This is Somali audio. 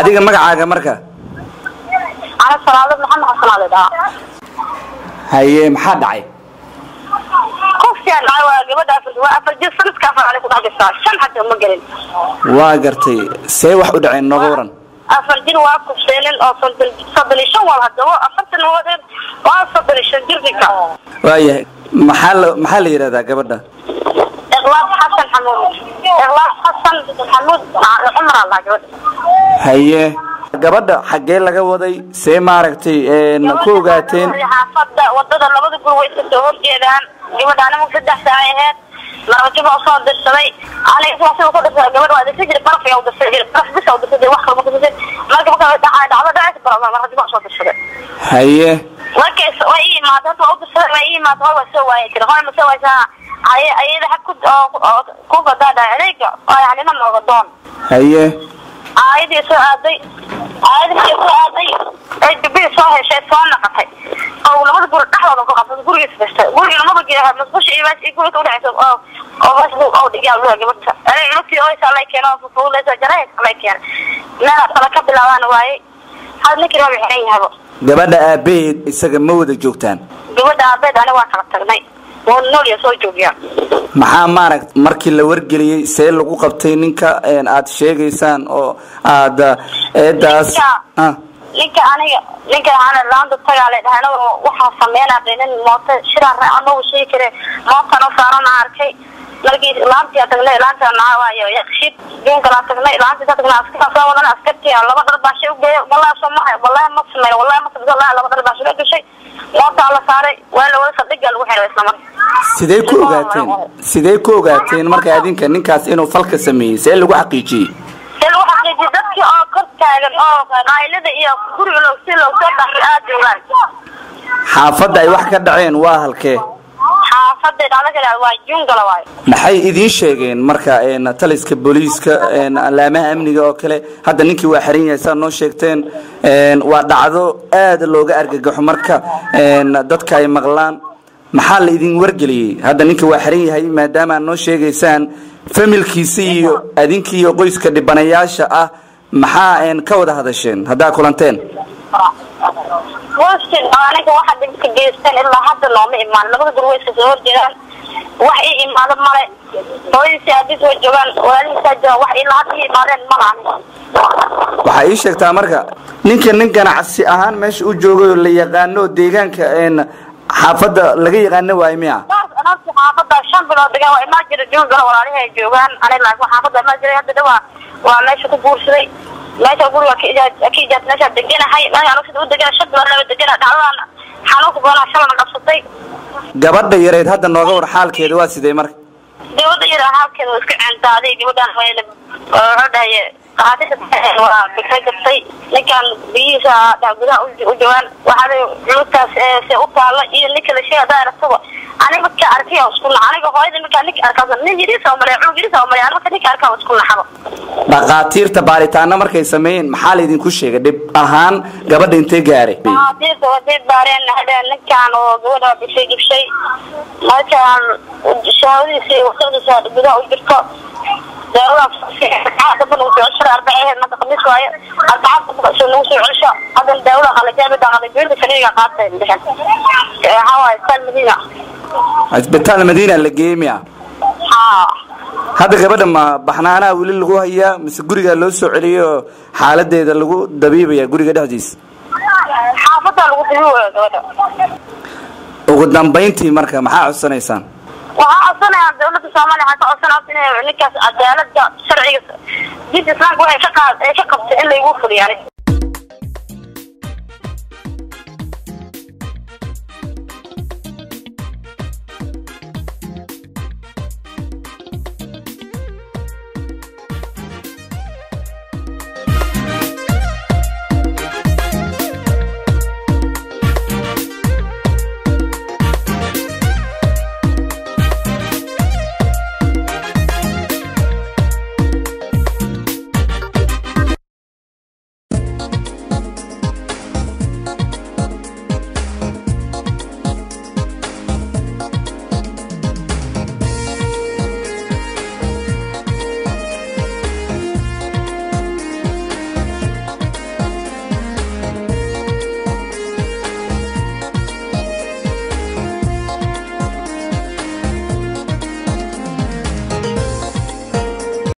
adiga magacaaga marka أنا صلاة محمد صلاة ده haye maxaa dhacay كوفي العوا قبل أفرج صرت كافر عليكم هذا الساعة شن حتى ما قلنا waa gartay see wax u dhaceen nooga waran أفرجين واقف سيلين أو صدق شو والله هذا أفرت الوادر وصدق الشجر ذيك waayahay maxaa la yiraahdaa gabadha إغلاق حسن حمود إغلاق حسن حمود عمر الله قبل haye gabadha xagee laga waday see maaragtay ku ogaateen xaafada wadada labada guri way soo horjeedaan gabadhaana ma saddex saacadeed la rajibo soo dirsaday aniga soo ku dhashay gabadha waa dadka baraf iyo dadka baraf bis oo dadka wax kale ma ku marka marka dhacdo baraf ma rajibo soo dirsaday haye wakees way ma dad oo dirsaday way ma dad oo soo waayay kira hore ma soo waayay ayada xaq ku badada adeega oo yani ma noqdon haye ayadii soo aaday ay dibay soo heshay soo naqatay oo labada guri dhaxdooda ku qabtay guriga fastay guriga lama bajiyo mas'uul ay baas igu soo dhacay oo baas oo dhigaa loo gabadha ay intii oo isla keenay oo fuulaysa jaray kala keenay nala kala ka bilaabaan waayay hal ninkii waa bixin yahay gabadha aabeed isaga ma wada joogtaan gabadha aabeed ana waa kala tagnay oo nool soo joogiya maxaa maaragt markii la wargeliyay see lagu qabtay ninka aad sheegaysaan oo aad eedaas ninka ana laanta tagaale dhahana waxa sameeyay beenan moota shiraan raacno uu sheegay kare moota no saaran arkay markii laanta tagnay laanta naawayo yaqshid joon kala tagnay laanta tagnay aska soo wadana askarti laba darbaashay u geeyo wallahi Soomaaliya wallahi ma sameeyo wallahi ma sameeyo laba darbaashay u gashay moota la saaray wala wala sadiga lagu xiray isla markii sidee ku ogaateen marka adinka ninkaas inuu falka sameeyay see lagu xaqiijiyay dadkii oo kor taagan oo qaylada iyo guriga loo soo dhaxay aad joogan xaafadda ay wax ka dhaceen waa halkee xaafadda dhacda waa jungala waay maxay idin sheegeen marka taliska booliiska alaamaha amniga oo kale hadda ninkii waa xiran yahay noo sheegteen waa dhacdo aad looga argagaxo marka dadka ay maqlaan maxaa la idin wargeliyay hadda ninka waa xiran yahay maadaama noo sheegaysaan familkiisa iyo adinkii iyo qoyska dhibanayaasha ah maxaa ka wada hadasheen hadda kulanteen واشتن أنا كواحد بيجيستن إلا حد لو ما إيمان لما تقول ويش تزور جيران واحد إيمان ماله هوي سيادي تزور جيران ولا يسجل واحد إلا حد إيمان ماله waxay ii sheegtaa marka nin ganacsi ahaan meesha uu joogo la yaqaano deegaanka xaafada laga yaqaan waay miya أنا في حافظة شن بلاد دقة وما جرى جون قالوا عليها جوان أنا لا حافظة ما جرى هذا دوا وما شو تقول شيء لا تقول أكيد جات نشأ دقينا هاي ما يعرف تقول دقينا شد ولا دقينا تعالوا حنوك بنا شلون قصتي gabadha yareed hadda nooga war xaalkeedu waa sidee marka gabadha yareed xaalkeedu iska cantaaday gabadhan way hadahay qaadada waa fikirtay ninkan biisa gudaha u joogan waxa cuntaas ee u taala iyo ninka la sheegay aragtaba aniga ka arkay isku aniga hooyada ninka arkay nin yiri Soomaaliya cunugii Soomaaliya aniga ninka arkay isku naxabo dhaqaatiirta baaritaana markay sameeyeen maxaa la idin ku sheegay dib ahaan gabadha intee gaaray dhaqaatiirta way baareen hada ninkan oo gabadha bishay gibshay markaan shaawadiisa waqtigiisa gudaha u jirto دارنا هذا بنو عشرة 40 ما تقديش شوية أتعب شنو شو عشرة هذا الدولة على جانب على جانب خلينا قاطعين بحال هواي المدينة isbitaal Madiina la geeyay hada gabadha ma baxnaana wili lagu hayaa mise guriga loo soo celiyo xaaladeeda lagu dabiibaya guriga dhexdiisa xaafada lagu dabiibayo gabadha ugu dambeyntii marka maxaa codsanaysan waxaa codsanayaan dawladda Soomaaliya waxaa codsanayaan in ninkaas cadaaladda sharciga diinta islaamka waxay ka qabtay in lagu fuliyo